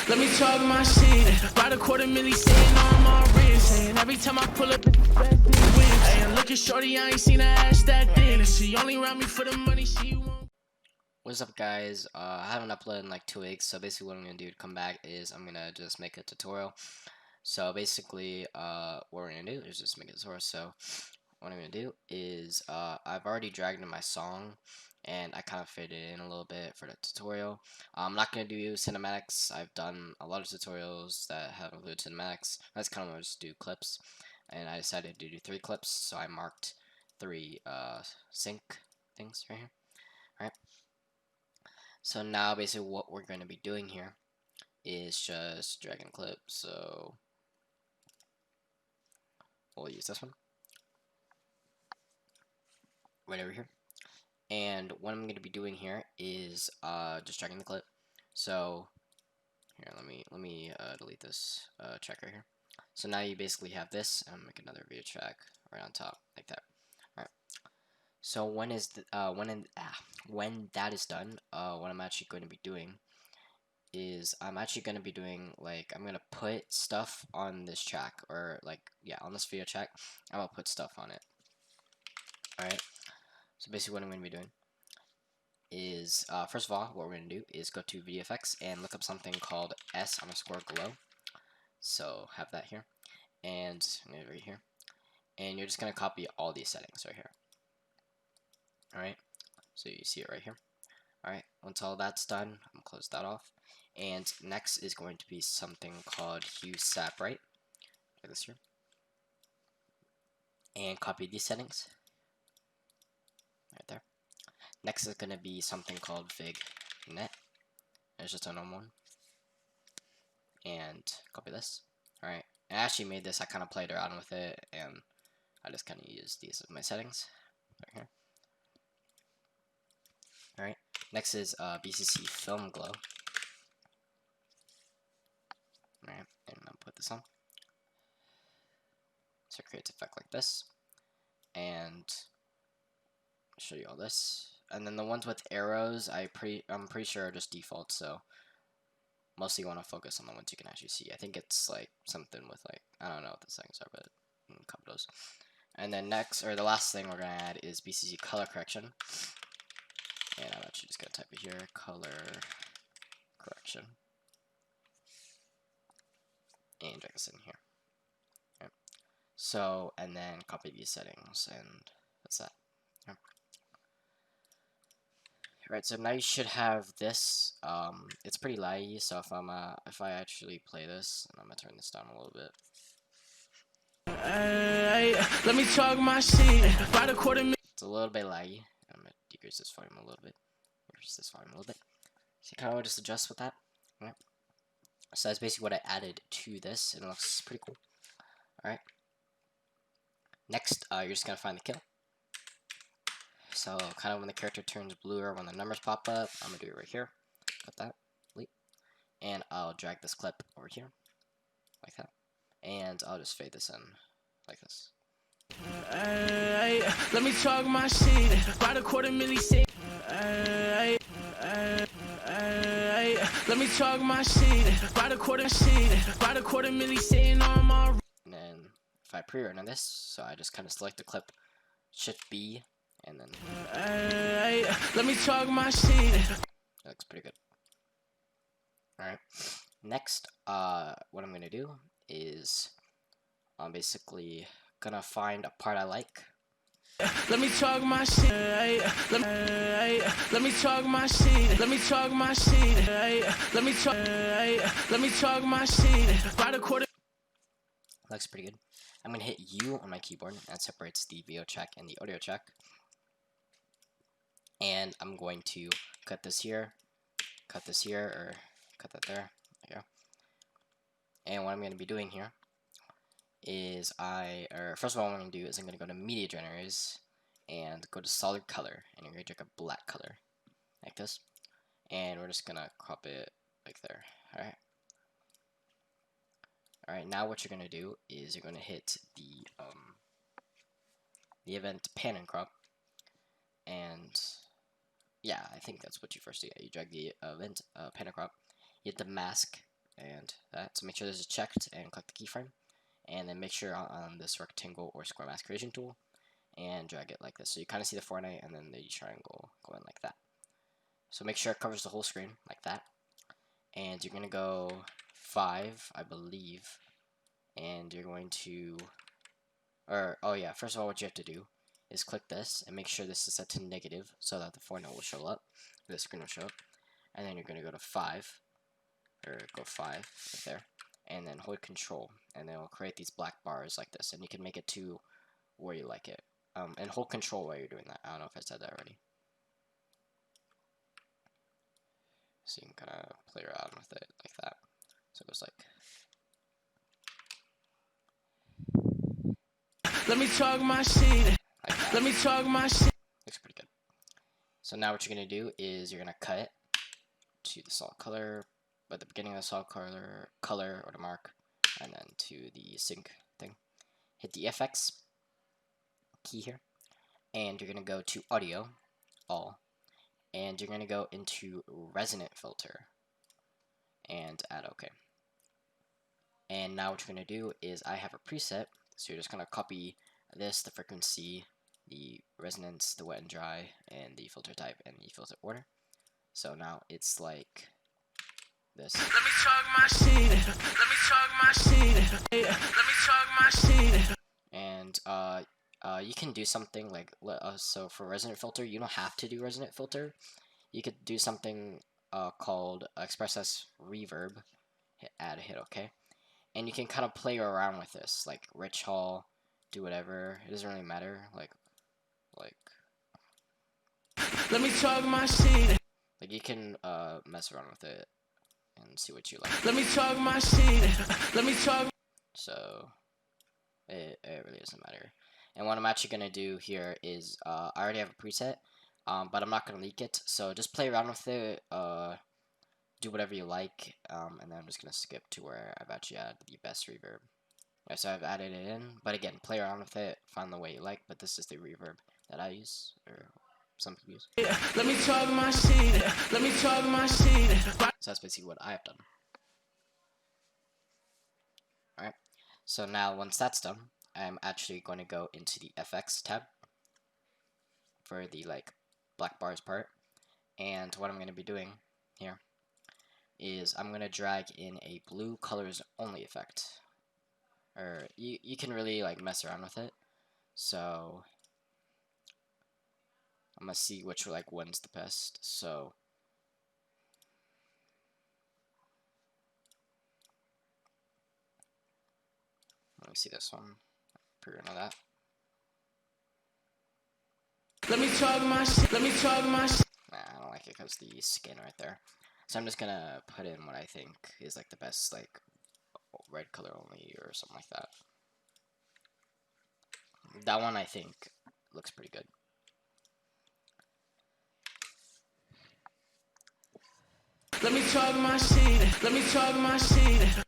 let me talk my shit. About a quarter milli sitting on my wrist. And every time I pull up, and look at shorty, I ain't seen her ass that thin. And she only around me for the money, she won't. What's up, guys? I haven't uploaded in like 2 weeks, so basically what I'm gonna do to come back is I'm gonna just make a tutorial. So basically, what we're gonna do is just make a tutorial. So what I'm gonna do is I've already dragged in my song, and I kind of faded in a little bit for the tutorial. I'm not gonna do cinematics. I've done a lot of tutorials that have included cinematics. That's kind of just do clips, and I decided to do 3 clips, so I marked 3 sync things right here. All right. So now basically what we're going to be doing here is just drag and clip. So we'll use this one right over here. And what I'm going to be doing here is just dragging the clip. So here, let me delete this track right here. So now you basically have this, and make another video track right on top like that. All right. So when that is done, what I'm actually going to be doing is I'm actually going to be doing, like, I'm going to put stuff on this track, or like, yeah, on this video track, I'm going to put stuff on it. Alright, so basically what I'm going to be doing is, first of all, what we're going to do is go to VFX and look up something called S_glow. So have that here, and right here, and you're just going to copy all these settings right here. Alright, so you see it right here. Alright, once all that's done, I'm going to close that off. And next is going to be something called hue sap right. Like this here. And copy these settings. Right there. Next is going to be something called vignette. It's just a normal one. And copy this. Alright, I actually made this, I kind of played around with it, and I just kind of used these as my settings. Right here. Alright, next is BCC Film Glow. Alright, and I'll put this on. So it creates an effect like this. And I'll show you all this. And then the ones with arrows, I'm pretty sure are just default, so mostly you want to focus on the ones you can actually see. I think it's like something with, like, I don't know what the settings are, but a couple of those. And then next, or the last thing we're going to add is BCC Color Correction. And I'm actually just going to type it here, Color Correction. And drag this in here. Okay. So, and then copy these settings, and that's that. Okay. Alright, so now you should have this. It's pretty laggy, so if I actually play this, and I'm gonna turn this down a little bit. Let me talk my shit. About a quarter milli. It's a little bit laggy. I'm gonna decrease this volume a little bit. Increase this volume a little bit. So you kind of just adjust with that. Okay. So that's basically what I added to this, and it looks pretty cool. Alright. Next, you're just going to find the kill. So, kind of when the character turns blue or when the numbers pop up, I'm going to do it right here. Cut that. Delete. And I'll drag this clip over here. Like that. And I'll just fade this in. Like this. Let me talk my shit. About a quarter milli sitting. Let me talk my shit. About a quarter milli sitting on my. And then if I pre-run on this, so I just kind of select the clip, Shift B, and then let me talk my shit. That looks pretty good. Alright. Next, what I'm gonna do is I'm basically gonna find a part I like. Let me talk my shit. Let me talk my shit. Let me talk my shit. Let me talk my shit. About a quarter. Looks pretty good. I'm gonna hit U on my keyboard. That separates the video track and the audio track. And I'm going to cut this here, or cut that there. There you go. And what I'm gonna be doing here is first of all, what I'm going to do is I'm going to go to Media Generators and go to Solid Color, and I'm going to drag a black color, like this, and we're just going to crop it like there, alright? Alright, now what you're going to do is you're going to hit the event pan and crop, and yeah, I think that's what you first do. You drag the event pan and crop, you hit the mask, and that. So make sure this is checked and click the keyframe, and then make sure on this rectangle or square mask creation tool and drag it like this. So you kind of see the Fortnite and then the triangle going like that. So make sure it covers the whole screen like that. And you're gonna go 5, I believe, and you're going to, or oh yeah, first of all, what you have to do is click this and make sure this is set to negative so that the Fortnite will show up, the screen will show up, and then you're gonna go to 5, or go 5 right there, and then hold Control, and then it'll create these black bars like this, and you can make it to where you like it, and hold Control while you're doing that. I don't know if I said that already. So you can kind of play around with it like that. So it goes like. Let me talk my shit. Like that. Let me talk my shit. Looks pretty good. So now what you're gonna do is you're gonna cut it to the solid color, at the beginning of the solid color or the mark, and then to the sync thing. Hit the FX key here, and you're gonna go to Audio, All, and you're gonna go into Resonant Filter, and add OK. And now what you're gonna do is I have a preset, so you're just gonna copy this, the frequency, the resonance, the wet and dry, and the filter type, and the filter order. So now it's like this. Let me talk my shit. Let me talk my shit. Let me talk my shit. And you can do something like so for resonant filter, you don't have to do resonant filter. You could do something called express as reverb. Hit add, hit OK, and you can kind of play around with this, like Rich Hall, do whatever. It doesn't really matter. Like. Let me talk my shit. Like you can mess around with it and see what you like. Let me talk my shit. Let me talk. So it really doesn't matter. And what I'm actually gonna do here is I already have a preset, but I'm not gonna leak it. So just play around with it, do whatever you like, and then I'm just gonna skip to where I've actually added the best reverb. Yeah, so I've added it in, but again, play around with it, find the way you like. But this is the reverb that I use, or some people use. Let me talk my shit. Let me talk my shit. So that's basically what I've done. Alright, so now once that's done, I'm actually going to go into the FX tab for the like black bars part, and what I'm going to be doing here is I'm going to drag in a blue colors only effect, or you can really like mess around with it. So I'm gonna see which like one's the best. So let me see this one. Pretty know that. Let me talk my shit. Let me talk my shit. Nah, I don't like it because the skin right there. So I'm just gonna put in what I think is like the best, like red color only or something like that. That one I think looks pretty good. Let me talk my shit. Let me talk my shit.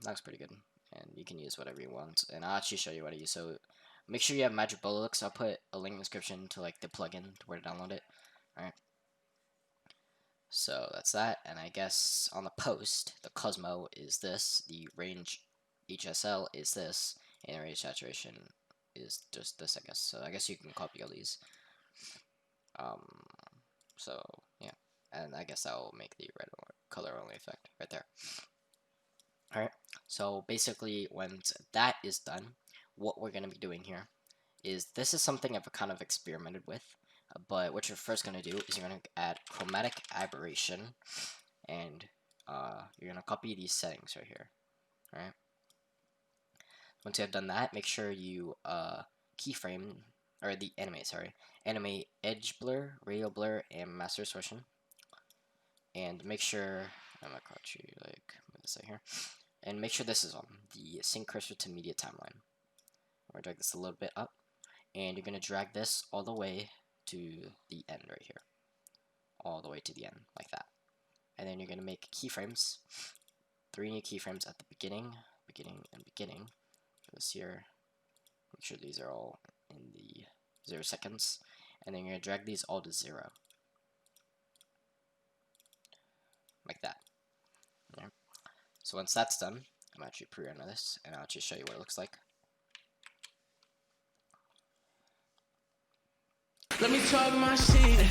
Looks pretty good, and you can use whatever you want. And I'll actually show you what I use. So make sure you have Magic Bullets. I'll put a link in the description to like the plugin to where to download it. All right. So that's that, and I guess on the post, the Cosmo is this, the range HSL is this, and range saturation is just this, I guess. So I guess you can copy all these. So yeah, and I guess that will make the red color only effect right there. Alright, so basically once that is done, what we're going to be doing here is, this is something I've kind of experimented with, but what you're first going to do is you're going to add chromatic aberration, and you're going to copy these settings right here. Alright, once you have done that, make sure you keyframe, or the animate edge blur, radial blur, and master distortion, and make sure, I'm going to catch you, like, move this out here, and make sure this is on, the sync cursor to media timeline. We're going to drag this a little bit up, and you're going to drag this all the way to the end right here. All the way to the end, like that. And then you're going to make keyframes, 3 new keyframes at the beginning, and beginning. For this here, make sure these are all in the 0 seconds. And then you're going to drag these all to 0. Like that. Okay. So once that's done, I'm actually pre-render this, and I'll actually show you what it looks like. Let me talk my shit.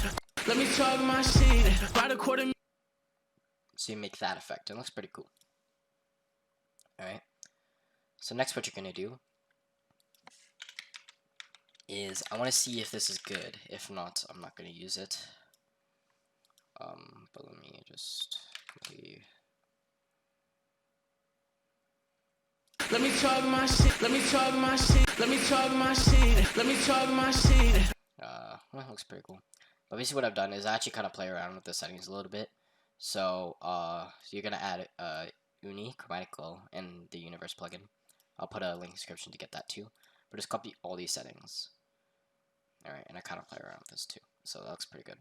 Let me talk my shit. About a quarter. So you make that effect, and it looks pretty cool. Alright. So next what you're going to do is, I want to see if this is good. If not, I'm not going to use it. But let me just completely... Let me talk my shit. Let me talk my shit. Let me talk my shit. Let me talk my shit. Well, looks pretty cool. But basically what I've done is I actually kind of play around with the settings a little bit. So, you're going to add Uni, Chromatic Glow, and the Universe plugin. I'll put a link in the description to get that too. But just copy all these settings. Alright, and I kind of play around with this too. So that looks pretty good.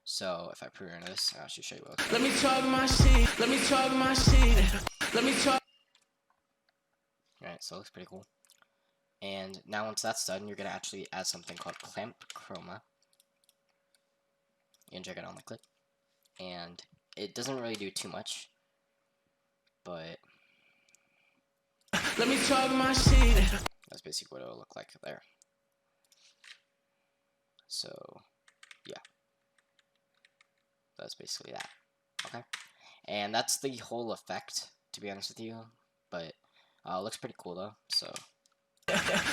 So, if I pre-render this, I'll actually show you what it looks like. Let me talk my shit. Let me talk my shit. Let me talk. Alright, so it looks pretty cool. And now once that's done, you're going to actually add something called Chroma. And drag it on the clip. And it doesn't really do too much. But let me talk my shit. That's basically what it'll look like there. So, yeah. That's basically that. Okay? And that's the whole effect, to be honest with you. But it looks pretty cool though, so.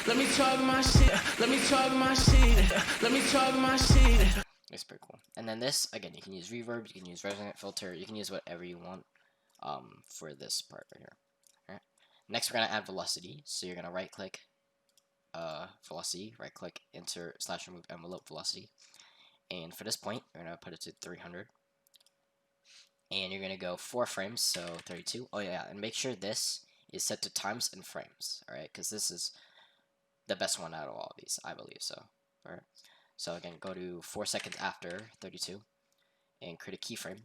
Let me talk my shit. Let me talk my shit. Let me talk my shit. It's pretty cool. And then this, again, you can use reverb, you can use resonant filter, you can use whatever you want for this part right here. Alright. Next, we're going to add velocity. So you're going to right click velocity, right click, insert / remove envelope velocity. And for this point, you're going to put it to 300. And you're going to go 4 frames, so 32. Oh yeah, and make sure this is set to times and frames, alright? Because this is the best one out of all of these, I believe so. Alright. So again, go to 4 seconds after 32 and create a keyframe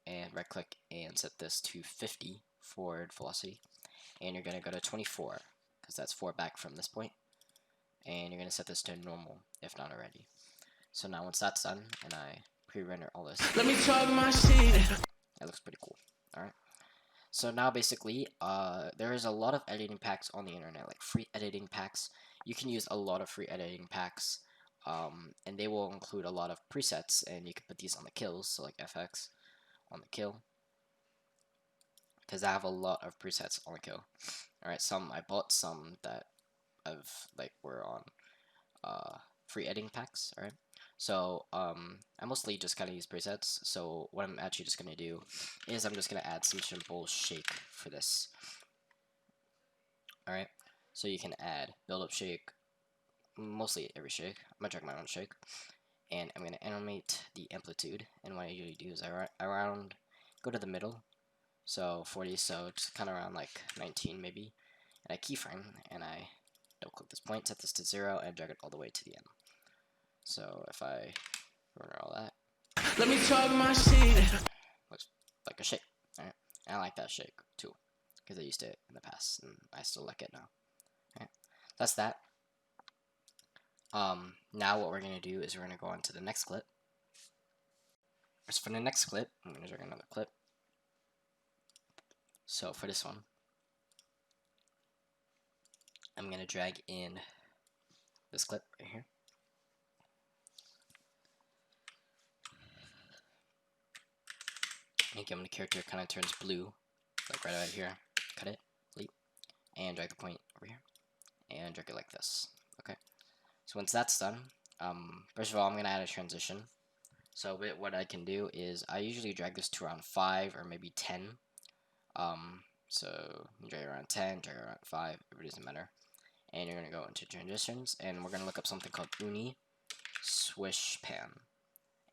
and right click and set this to 50 forward velocity, and you're going to go to 24 because that's 4 back from this point, and you're going to set this to normal if not already. So now once that's done and I pre-render all this, let me talk my shit. It looks pretty cool. Alright. So now basically there is a lot of editing packs on the internet, like free editing packs. You can use a lot of free editing packs. And they will include a lot of presets, and you can put these on the kills, so like FX on the kill, because I have a lot of presets on the kill. Alright, some I bought, some that were on free editing packs. Alright, so I mostly just kind of use presets. So what I'm actually just gonna do is I'm just gonna add some simple shake for this. Alright, so you can add build up shake, mostly every shake. I'm gonna drag my own shake, and I'm gonna animate the amplitude. And what I usually do is I go to the middle, so 40, so just kind of around like 19 maybe, and I keyframe, and I double click this point, set this to 0, and drag it all the way to the end. So if I run all that, let me talk my shit. Looks like a shake. Alright, and I like that shake too, because I used it in the past, and I still like it now. Alright, that's that. Now what we're going to do is we're going to go on to the next clip. So for the next clip, I'm going to drag another clip. So for this one, I'm going to drag in this clip right here. And again, when the character kind of turns blue, like right here, cut it, delete, and drag the point over here, and drag it like this. Okay. So once that's done, first of all, I'm going to add a transition. So what I can do is I usually drag this to around 5 or maybe 10. So you drag it around 10, drag it around 5, it doesn't matter. And you're going to go into transitions, and we're going to look up something called Uni Swish Pan,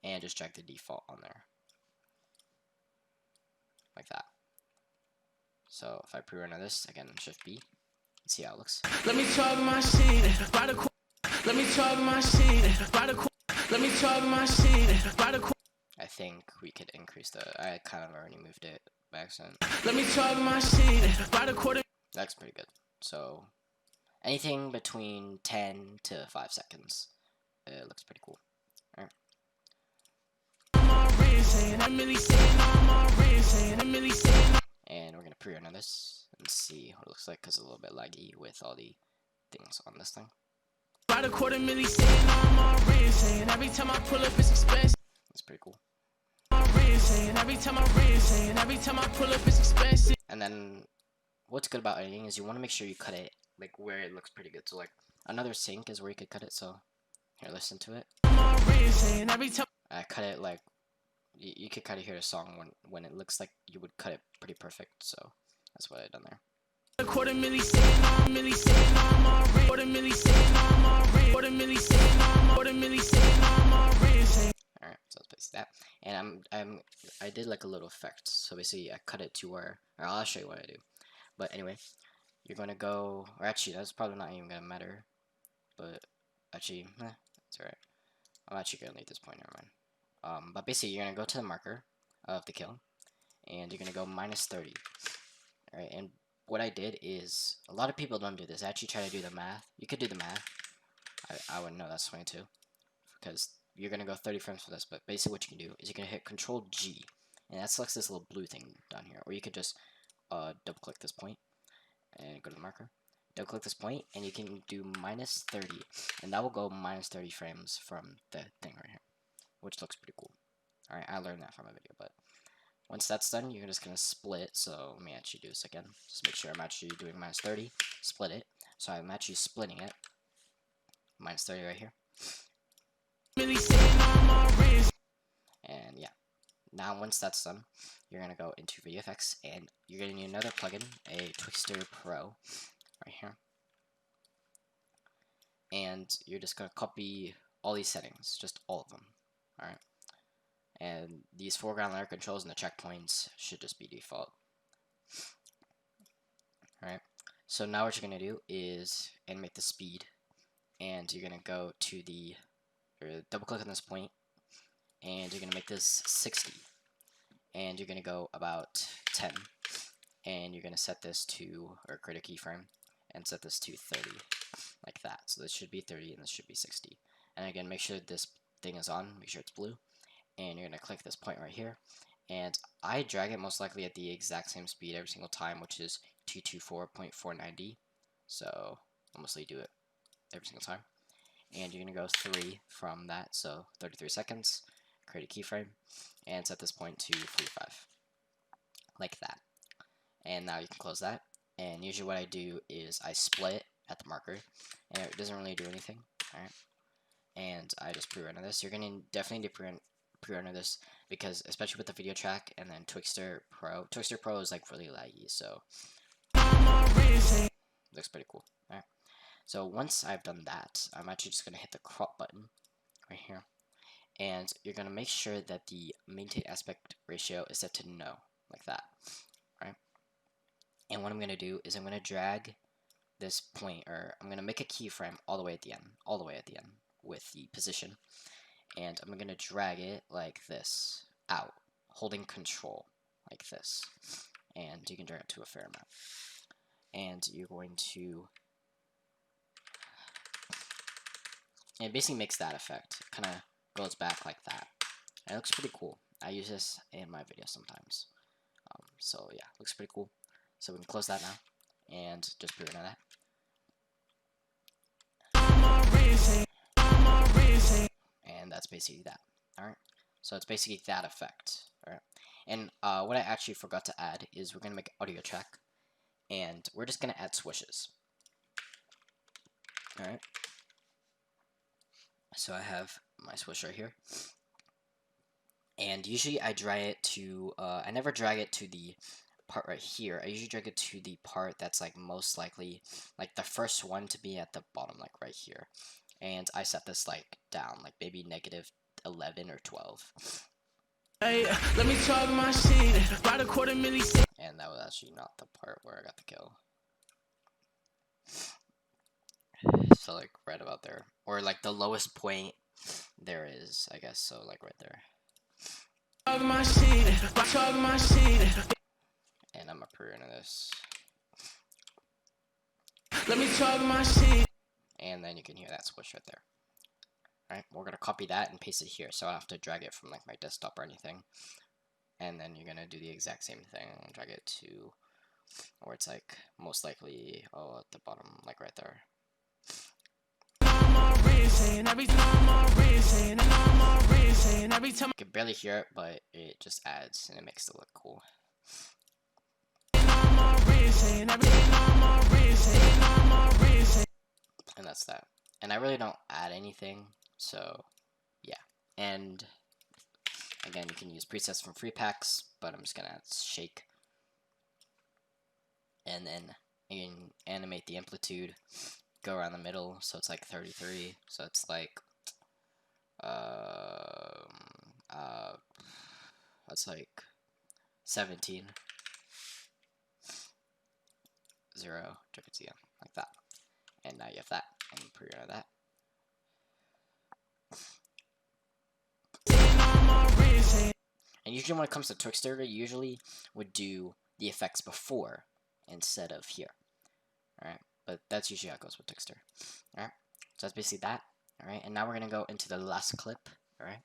and just drag the default on there, like that. So if I pre-render this, again, Shift B, see how it looks. Let me talk my shit. Let me talk my shit. Let me talk my shit. I think we could increase the. I kind of already moved it by accident. Let me talk my shit. That's pretty good. So anything between 10 to 5 seconds. It looks pretty cool. Alright. And we're gonna pre-run this and see what it looks like, because it's a little bit laggy with all the things on this thing. About a quarter milli sitting on my wrist, saying every time I pull up it's expensive. That's pretty cool. Every time I wrist, saying every time I pull up it's expensive. And then what's good about editing is you want to make sure you cut it like where it looks pretty good. So like another sync is where you could cut it. So here, listen to it. I cut it like you could kind of hear the song when it looks like you would cut it pretty perfect. So that's what I done there. Quarter milli sitting on my wrist, quarter milli sitting on my wrist, quarter milli sitting on my wrist. Alright, so let's basically that. And I did like a little effect. So basically I cut it to where, or I'll show you what I do. But anyway, you're gonna go, or actually that's probably not even gonna matter. But actually, it's alright. I'm actually gonna leave this point, never mind. But basically you're gonna go to the marker of the kill, and you're gonna go -30. Alright, and what I did is, a lot of people don't do this. I actually try to do the math. You could do the math. I wouldn't know that's 22, because you're gonna go 30 frames for this. But basically what you can do is you can hit Control G, and that selects this little blue thing down here. Or you could just double click this point and go to the marker. Double click this point, and you can do -30, and that will go -30 frames from the thing right here, which looks pretty cool. Alright, I learned that from a video, but once that's done, you're just gonna split. So let me actually do this again. Just make sure I'm actually doing -30. Split it. So I'm actually splitting it. -30 right here. And yeah. Now once that's done, you're gonna go into video effects, and you're gonna need another plugin, a Twixtor Pro, right here. And you're just gonna copy all these settings, just all of them. Alright. And these foreground layer controls and the checkpoints should just be default. Alright, so now what you're going to do is animate the speed, and you're going to go to the, or double click on this point, and you're going to make this 60, and you're going to go about 10, and you're going to set this to, or create a keyframe, and set this to 30, like that. So this should be 30, and this should be 60. And again, make sure this thing is on, make sure it's blue. And you're going to click this point right here, and I drag it most likely at the exact same speed every single time, which is 224.490. So I'll mostly do it every single time. And you're going to go 3 from that, so 33 seconds, create a keyframe, and set this point to 45, like that. And now you can close that, and usually what I do is I split at the marker, and it doesn't really do anything. Alright, and I just pre-run this. You're going to definitely do pre-run this, because especially with the video track and then Twixtor Pro is like really laggy, so looks pretty cool. Alright, so once I've done that, I'm actually just gonna hit the crop button right here, and you're gonna make sure that the maintain aspect ratio is set to no, like that. Right, and what I'm gonna do is I'm gonna drag this point, or I'm gonna make a keyframe all the way at the end, with the position. And I'm going to drag it like this out, holding control like this. And you can drag it to a fair amount. And you're going to, and it basically makes that effect. It kind of goes back like that. And it looks pretty cool. I use this in my videos sometimes. So yeah, looks pretty cool. So we can close that now, and just put it on that. And that's basically that. Alright, so it's basically that effect. Alright, and what I actually forgot to add is we're going to make an audio track, and we're just going to add swishes. Alright, so I have my swish right here, and usually I drag it to, I never drag it to the part right here. I usually drag it to the part that's like most likely, like the first one to be at the bottom, like right here. And I set this like down, like maybe -11 or 12. Hey, let me talk my shit. About a quarter milli. And that was actually not the part where I got the kill. So like right about there, or like the lowest point there is, I guess. So like right there. Talk my shit. And I'm gonna pre-run this. Let me talk my shit. And then you can hear that swish right there. Alright, we're gonna copy that and paste it here, so I don't have to drag it from like my desktop or anything. and then you're gonna do the exact same thing, drag it to where it's like most likely at the bottom, like right there. You can barely hear it, but it just adds and it makes it look cool. And that's that. And I really don't add anything, so yeah. And again, you can use presets from free packs, but I'm just gonna add shake. And then you can animate the amplitude, go around the middle, so it's like 33, so it's like that's like 17, 0, check it again, like that. And now you have that, and you pre-run that. And usually when it comes to Twixtor, you usually would do the effects before instead of here. Alright, but that's usually how it goes with Twixtor. Alright, so that's basically that. Alright, and now we're going to go into the last clip. Alright.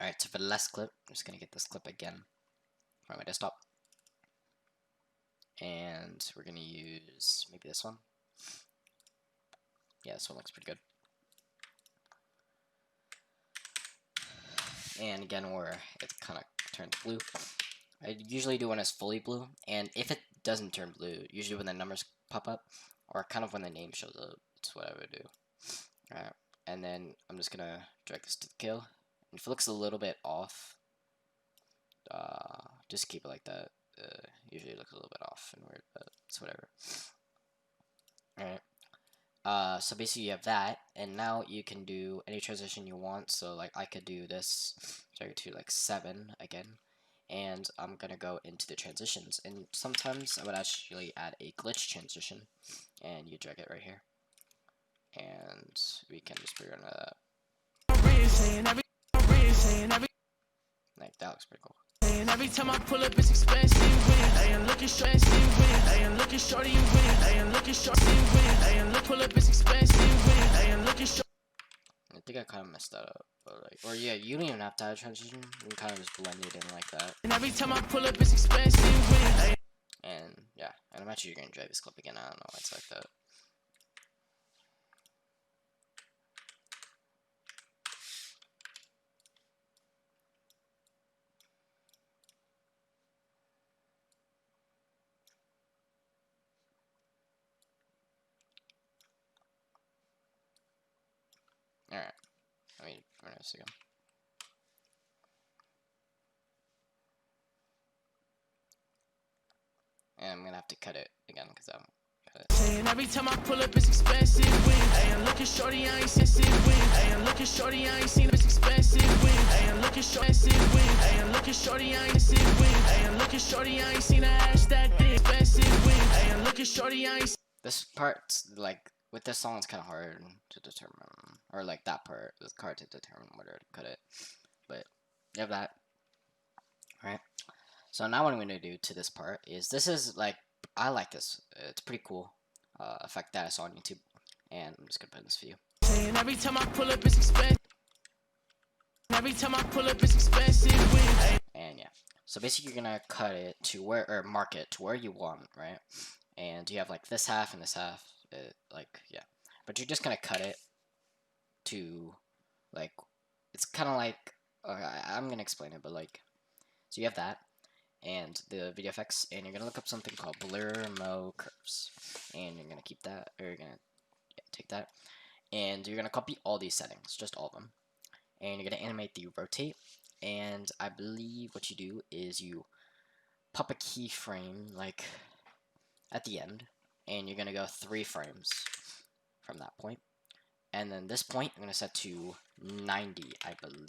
Alright, so for the last clip, I'm just going to get this clip again from my desktop. And we're going to use maybe this one. Yeah, this one looks pretty good. And again, where it kind of turns blue. I usually do when it's fully blue, and if it doesn't turn blue, usually when the numbers pop up, or kind of when the name shows up, that's what I would do. Alright, and then I'm just gonna drag this to the kill. And if it looks a little bit off, just keep it like that. Usually it looks a little bit off and weird, but it's whatever. Alright. So basically you have that, and now you can do any transition you want. So like I could do this, drag it to like 7 again, and I'm gonna go into the transitions, and sometimes I would actually add a glitch transition, and you drag it right here, and we can just pre-run that. Like that looks pretty cool. And every time I pull up, it's expensive with and looking expensive with and looking shorty with and looking shorty with and look pull up, it's expensive with and looking shorty. I think I kind of messed that up, but like, or yeah, you don't even have to add a transition. You can kind of just blend it in like that. And every time I pull up, it's expensive with and yeah, and I'm actually gonna drag this clip again. I don't know why it's like that. Alright, let me run this again. And I'm gonna have to cut it again because I'm cut it. and every time I pull up, it's expensive with and looking shorty, I ain't sensitive with and looking shorty, I ain't seen it's expensive with and looking shorty with and looking shorty, I ain't sensitive with and looking shorty, I ain't seen a hashtag expensive with and looking shorty, I ain't. This part, like with this song, it's kind of hard to determine, or like that part, it's hard to determine whether to cut it. But you have that. Alright. So now what I'm going to do to this part is, this is like, I like this. It's pretty cool effect that I saw on YouTube, and I'm just going to put in this for you. And every time I pull up, it's expensive. Every time I pull up, it's expensive with. And yeah. So basically you're going to cut it to where, or mark it to where you want, right? And you have like this half and this half, like, yeah. But you're just going to cut it to, like, it's kind of like, I'm going to explain it, but like, so you have that, and the video effects, and you're going to look up something called blur mo curves, and you're going to keep that, or you're going to take that, and you're going to copy all these settings, just all of them, and you're going to animate the rotate, and I believe what you do is you pop a keyframe, like, at the end, and you're going to go 3 frames from that point, and then this point, I'm going to set to 90, I believe,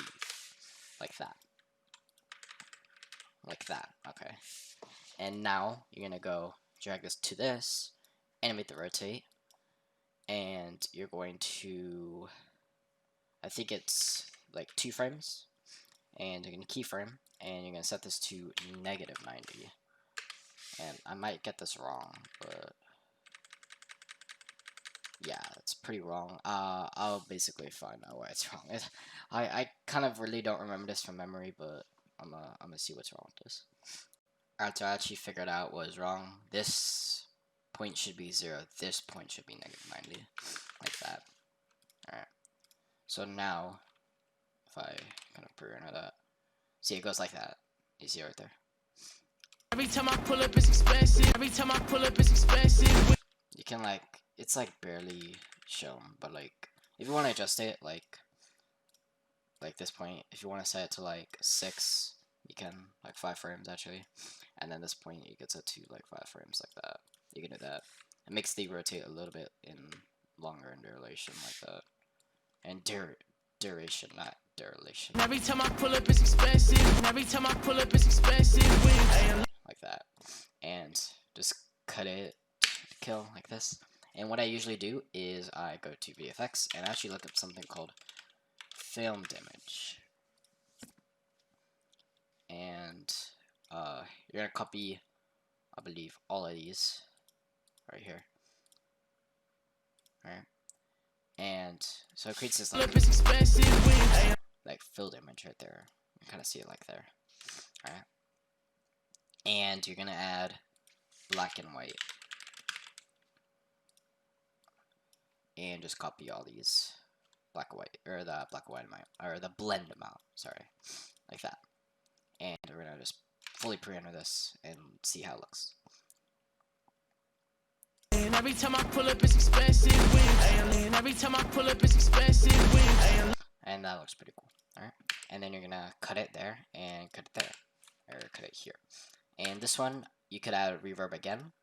like that. Like that, okay. And now you're gonna go drag this to this, animate the rotate, and you're going to, I think it's like 2 frames, and you're gonna keyframe, and you're gonna set this to -90. And I might get this wrong, but yeah, it's pretty wrong. I'll basically find out why it's wrong. I kind of really don't remember this from memory, but I'm gonna see what's wrong with this. Alright, so I actually figured out what was wrong. This point should be 0. This point should be -90, like that. Alright. So now, if I kind of pre-render that, see, it goes like that. You see right there. Every time I pull up, it's expensive. Every time I pull up, it's expensive. You can like, it's like barely shown, but like, if you want to adjust it, like this point, if you want to set it to like 6, you can, like 5 frames actually, and then this point you get set to like 5 frames like that. You can do that. It makes the rotate a little bit in longer in duration like that, and duration, not duration. Every time I pull up, it's expensive. Every time I pull up, it's expensive. Like that, and just cut it, kill like this. And what I usually do is I go to VFX and actually look up something called film damage, and you're gonna copy, I believe, all of these right here. Alright, and so it creates this like fill image right there. You kind of see it like there. Alright, and you're gonna add black and white, and just copy all these black and white, or the black and white amount, or the blend amount, sorry, like that. And we're gonna just fully pre-render this and see how it looks. And every time I pull up, it's expensive. And every time I pull up, it's expensive. And that looks pretty cool. Alright, and then you're gonna cut it there and cut it there, or cut it here. And this one you could add reverb again,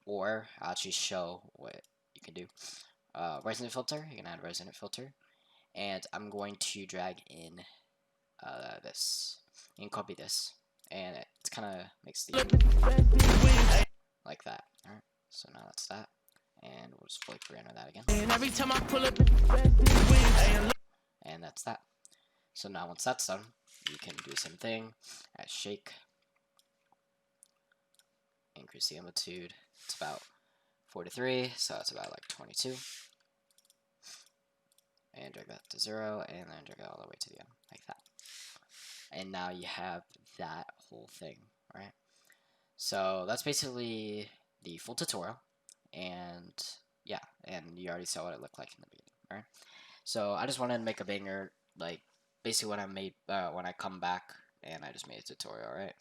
or I'll actually show what you can do. Resonant filter, you can add resonant filter, and I'm going to drag in this and copy this, and it kind of makes the like that. Alright, so now that's that, and we'll just fully pre-render that again. And every time I pull up, and that's that. So now once that's done, you can do the same thing, add shake, increase the amplitude, it's about 43, so it's about like 22, and drag that to 0, and then drag it all the way to the end, like that. And now you have that whole thing, right? So that's basically the full tutorial, and yeah, and you already saw what it looked like in the beginning, right? So I just wanted to make a banger, like basically what I made when I come back and I just made a tutorial, right?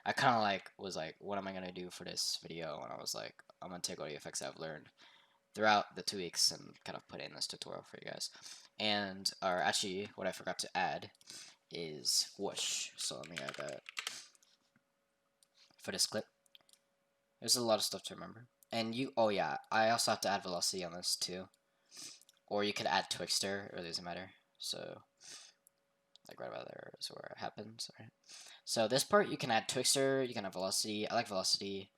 I kind of like was like, what am I gonna do for this video? And I was like, I'm gonna take all the effects I've learned throughout the 2 weeks and kind of put it in this tutorial for you guys. And or actually, what I forgot to add is whoosh. So let me add that for this clip. There's a lot of stuff to remember. And oh yeah, I also have to add velocity on this too. Or you could add Twixtor, or doesn't matter. So like right about there is where it happens. Right? So this part you can add Twixtor, you can add velocity. I like velocity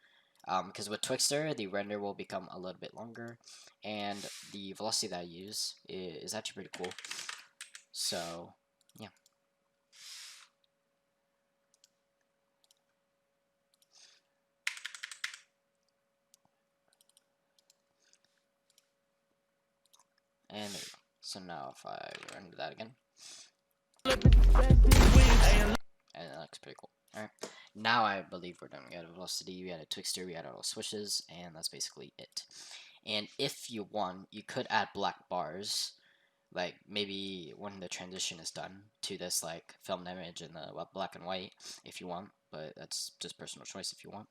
because with Twixtor the render will become a little bit longer, and the velocity that I use is actually pretty cool. So yeah. And there we go. So now if I render that again, and that looks pretty cool. Alright, now I believe we're done. We added velocity, we added Twixtor, we added all swishes, and that's basically it. And if you want, you could add black bars, like maybe when the transition is done to this like filmed image in the black and white, if you want, but that's just personal choice if you want.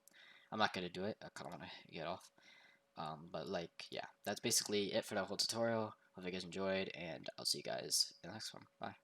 I'm not gonna do it, I kinda wanna get off. But like, yeah, that's basically it for the whole tutorial. Hope you guys enjoyed, and I'll see you guys in the next one. Bye.